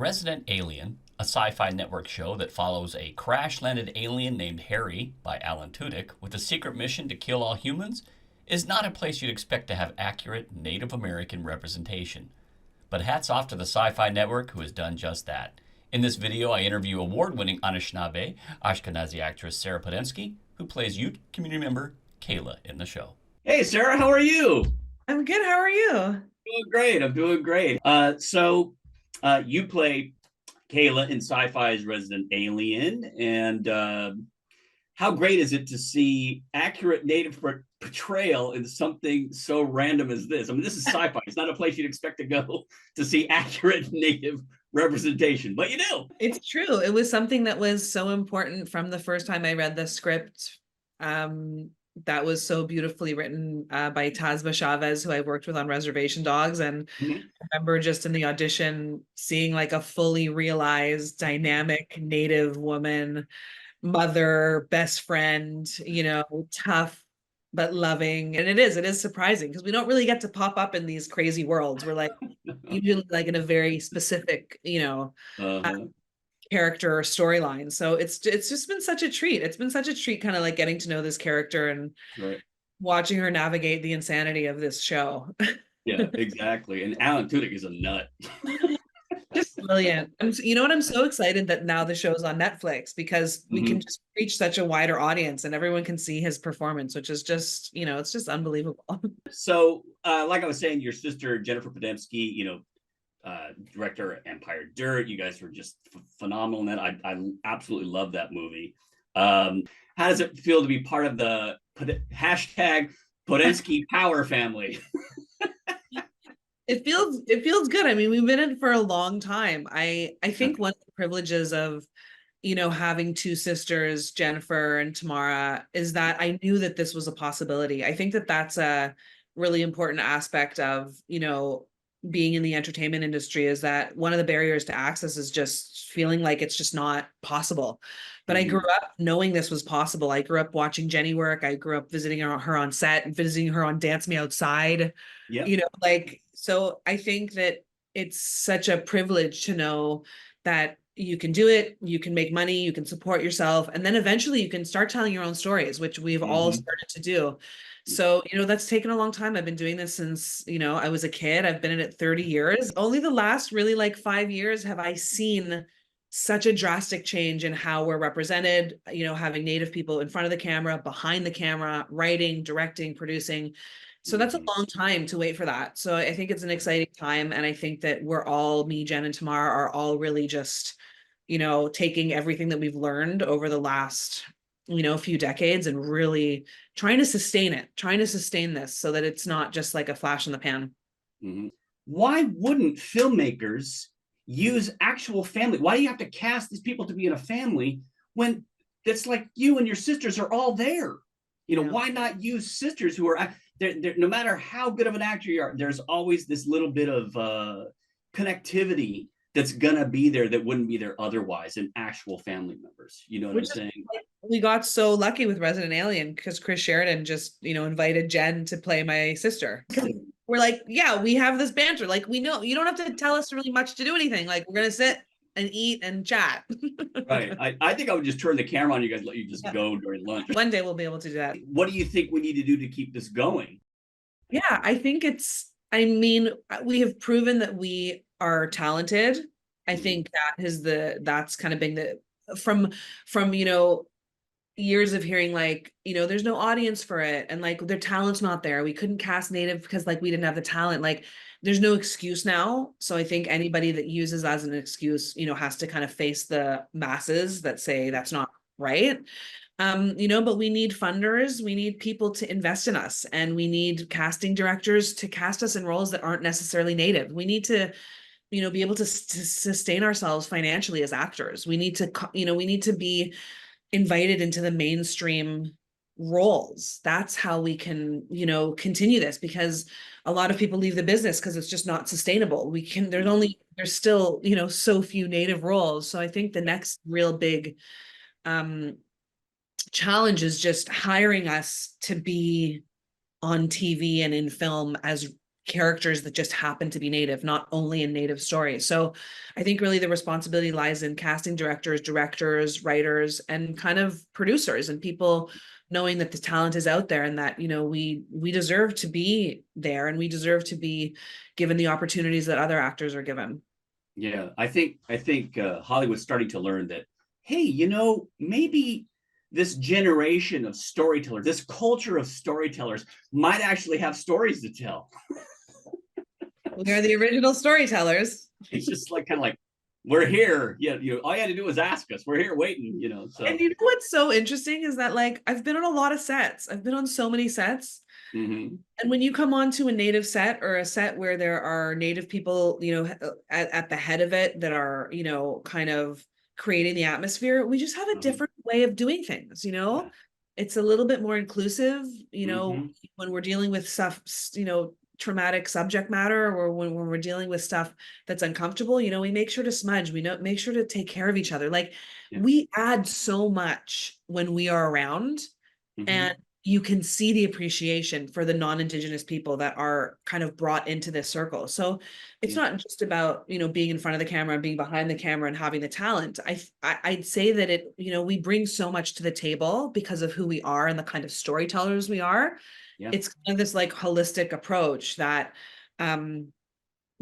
Resident Alien, a sci fi network show that follows a crash landed alien named Harry by Alan Tudyk with a secret mission to kill all humans, is not a place you'd expect to have accurate Native American representation. But hats off to the Sci Fi Network who has done just that. In this video, I interview award winning Anishinaabe Ashkenazi actress Sarah Podemski, who plays Ute community member Kayla in the show. Hey, Sarah, how are you? I'm good. How are you? Doing great. I'm doing great. You play Kayla in Sci-Fi's Resident Alien, and how great is it to see accurate Native portrayal in something so random as this? I mean, this is sci-fi. It's not a place you'd expect to go to see accurate Native representation, but you do. It's true. It was something that was so important from the first time I read the script. That was so beautifully written by Tazba Chavez, who I worked with on Reservation Dogs. And Mhm. I remember just in the audition seeing like a fully realized, dynamic Native woman, mother, best friend, tough but loving. And it is surprising because we don't really get to pop up in these crazy worlds. We're like usually like in a very specific, Uh-huh. character or storyline. So it's just been such a treat. It's been such a treat kind of like getting to know this character and Right. watching her navigate the insanity of this show. Yeah, exactly. And Alan Tudyk is a nut. Just brilliant. You know what? I'm so excited that now the show's on Netflix because we can Mhm. just reach such a wider audience and everyone can see his performance, which is just, it's just unbelievable. Like I was saying, your sister Jennifer Podemski, director of Empire Dirt. You guys were just phenomenal in that. I absolutely love that movie. How does it feel to be part of the hashtag Podemski Power family? It feels good. I mean, we've been in it for a long time. I think one of the privileges of having two sisters, Jennifer and Tamara, is that I knew that this was a possibility. I think that that's a really important aspect of, being in the entertainment industry is that one of the barriers to access is just feeling like it's just not possible. But I grew Mhm. up knowing this was possible. I grew up watching Jenny work. I grew up visiting her on set and visiting her on Dance Me Outside, Yep. so I think that it's such a privilege to know that you can do it, you can make money, you can support yourself, and then eventually you can start telling your own stories, which we've all Mhm. started to do. So, that's taken a long time. I've been doing this since, I was a kid. I've been in it 30 years. Only the last really like 5 years have I seen such a drastic change in how we're represented, having Native people in front of the camera, behind the camera, writing, directing, producing. So that's a Mhm. long time to wait for that. So I think it's an exciting time. And I think that we're all, me, Jen, and Tamar, are all really just, taking everything that we've learned over the last, few decades and really trying to sustain it, trying to sustain this so that it's not just like a flash in the pan. Mhm. Why wouldn't filmmakers use actual family? Why do you have to cast these people to be in a family when it's like you and your sisters are all there? Yeah. Why not use sisters who are no matter how good of an actor you are, there's always this little bit of connectivity that's gonna be there that wouldn't be there otherwise in actual family members. You know what I'm Which is saying? we got so lucky with Resident Alien because Chris Sheridan just, invited Jen to play my sister. We're like, yeah, we have this banter. Like, we know you don't have to tell us really much to do anything. Like, we're gonna sit and eat and chat. Right. I think I would just turn the camera on you guys, let you just Yeah. go during lunch. One day we'll be able to do that. What do you think we need to do to keep this going? Yeah, I think I mean, we have proven that we are talented. I Mhm. think that's kind of been from, years of hearing like, there's no audience for it and like their talent's not there. We couldn't cast Native because like we didn't have the talent. Like there's no excuse now. So I think anybody that uses as an excuse, has to kind of face the masses that say that's not right. But we need funders, we need people to invest in us, and we need casting directors to cast us in roles that aren't necessarily Native. We need to, be able to sustain ourselves financially as actors. We need to, we need to be invited into the mainstream roles. That's how we can, continue this because a lot of people leave the business because it's just not sustainable. There's still, so few Native roles. So I think the next real big um challenge is just hiring us to be on TV and in film as characters that just happen to be Native, not only in Native stories. So I think really the responsibility lies in casting directors, writers, and kind of producers and people knowing that the talent is out there and that, you know, we deserve to be there and we deserve to be given the opportunities that other actors are given. Yeah, I think Hollywood's starting to learn that, hey, you know, maybe this generation of storytellers, this culture of storytellers might actually have stories to tell. We are the original storytellers. It's just like kind of like, we're here. Yeah, you know, all you had to do was ask us. We're here waiting, you know. So And you know what's so interesting is that like I've been on a lot of sets. I've been on so many sets. mm-hmm. And when you come onto a Native set or a set where there are Native people, you know, at the head of it that are, you know, kind of creating the atmosphere, we just have a different way of doing things, you know? Yeah. It's a little bit more inclusive, you know, Mm-hmm. when we're dealing with stuff, you know, traumatic subject matter or when we're dealing with stuff that's uncomfortable, you know, we make sure to smudge, we know, make sure to take care of each other. Like Yeah. we add so much when we are around. Mm-hmm. And you can see the appreciation for the non-Indigenous people that are kind of brought into this circle. So it's not just about, you know, being in front of the camera and being behind the camera and having the talent. I'd say that it, you know, we bring so much to the table because of who we are and the kind of storytellers we are. Yeah. It's kind of this like holistic approach that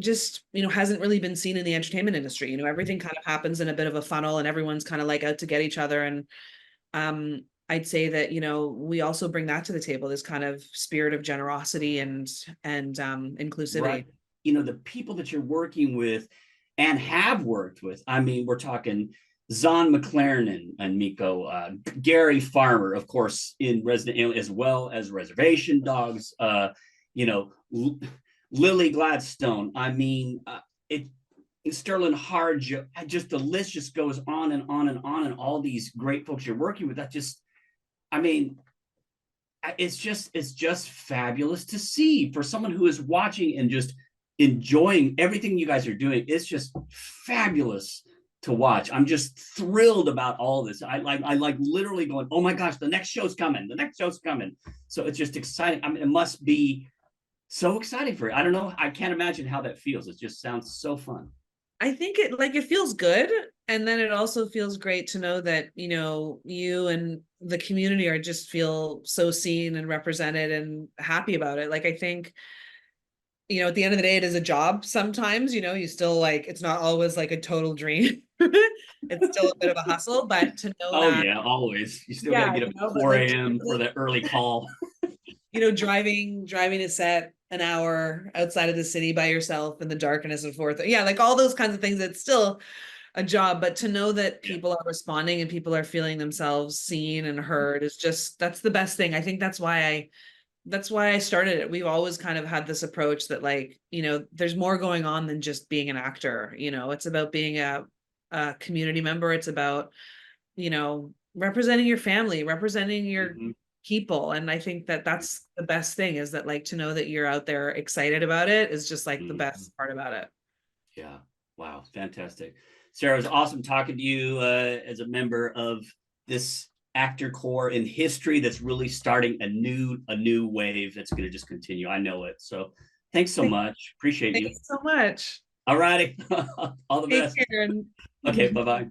just, you know, hasn't really been seen in the entertainment industry. You know, everything kind of happens in a bit of a funnel and everyone's kind of like out to get each other. And I'd say that, you know, we also bring that to the table, this kind of spirit of generosity and inclusivity. Right. You know, the people that you're working with and have worked with, I mean, we're talking Zahn McLaren and Miko, Gary Farmer, of course, in Resident Alien, as well as Reservation Dogs, you know, Lily Gladstone. I mean, Sterling Harge, just the list just goes on and on and on, and all these great folks you're working with. That just, I mean, it's just fabulous to see for someone who is watching and just enjoying everything you guys are doing. It's just fabulous to watch. I'm just thrilled about all this. I like literally going, oh my gosh, the next show's coming. The next show's coming. So it's just exciting. I mean, it must be so exciting for you. I don't know. I can't imagine how that feels. It just sounds so fun. I think it feels good. And then it also feels great to know that, you know, you and the community are just feel so seen and represented and happy about it. Like, I think, you know, at the end of the day, it is a job sometimes, you know, you still like, it's not always like a total dream. It's still a bit of a hustle, but to know that. Yeah, always. You still got to get up at 4 a.m. for that early call. You know, driving a set an hour outside of the city by yourself in the darkness and forth. Yeah, like all those kinds of things. It's still a job, but to know that people are responding and people are feeling themselves seen and heard is just, that's the best thing. I think that's why I started it. We've always kind of had this approach that, like, you know, there's more going on than just being an actor. You know, it's about being a community member. It's about, you know, representing your family, representing your people. And I think that that's the best thing, is that, like, to know that you're out there excited about it is just like the best part about it. Yeah. Wow. Fantastic. Sarah, it was awesome talking to you as a member of this actor corps in history that's really starting a new wave that's going to just continue. I know it. So thanks so much. Appreciate you. Thanks so much. All righty. All the best. Take care. Okay. Bye-bye.